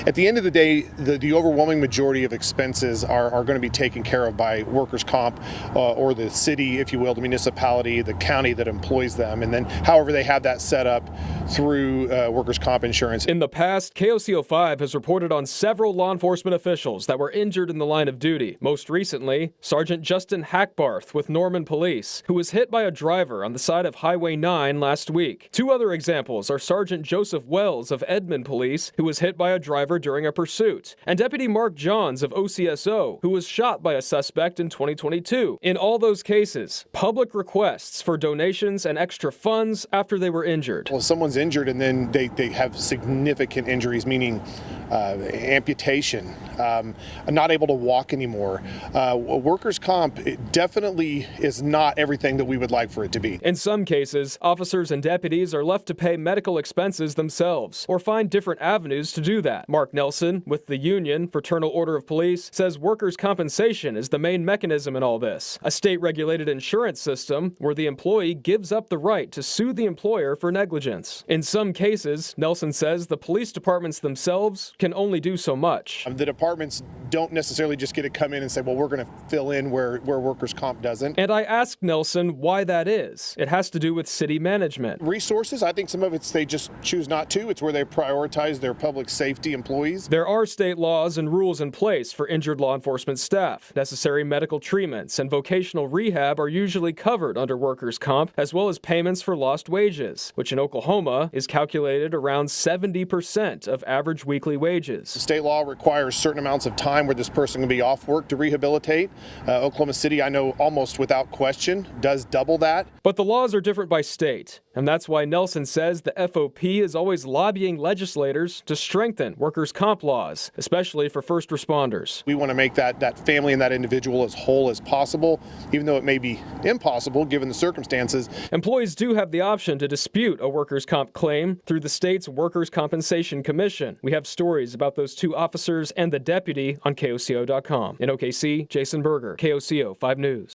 At the end of the day, the overwhelming majority of expenses are going to be taken care of by workers' comp or the city, if you will, the municipality, the county that employs them. And then however they have that set up through workers' comp insurance. In the past, KOCO5 has reported on several law enforcement officials that were injured in the line of duty. Most recently, Sergeant Justin Hackbarth with Norman Police, who was hit by a driver on the side of Highway 9 last week. Two other examples are Sergeant Joseph Wells of Edmond Police, who was hit by a driver during a pursuit, and Deputy Mark Johns of OCSO, who was shot by a suspect in 2022. In all those cases, public requests for donations and extra funds after they were injured. Well, if someone's injured and then they have significant injuries, meaning amputation, not able to walk anymore. Workers' comp definitely is not everything that we would like for it to be. In some cases, officers and deputies are left to pay medical expenses themselves or find different avenues to do that. Mark Nelson, with the union Fraternal Order of Police, says workers' compensation is the main mechanism in all this, a state-regulated insurance system where the employee gives up the right to sue the employer for negligence. In some cases, Nelson says the police departments themselves can only do so much. The departments don't necessarily just get to come in and say, well, we're going to fill in where workers' comp doesn't. And I asked Nelson why that is. It has to do with city management. Resources, I think some of it's they just choose not to. It's where they prioritize their public safety employees. There are state laws and rules in place for injured law enforcement staff. Necessary medical treatments and vocational rehab are usually covered under workers' comp, as well as payments for lost wages, which in Oklahoma is calculated around 70% of average weekly wages. State law requires certain amounts of time where this person can be off work to rehabilitate. Oklahoma City, I know almost without question, does double that. But the laws are different by state, and that's why Nelson says the FOP is always lobbying legislators to strengthen workers' comp laws, especially for first responders. We want to make that family and that individual as whole as possible, even though it may be impossible given the circumstances. Employees do have the option to dispute a workers' comp claim through the state's Workers' Compensation Commission. We have stories about those two officers and the deputy on KOCO.com. In OKC, Jason Berger, KOCO 5 News.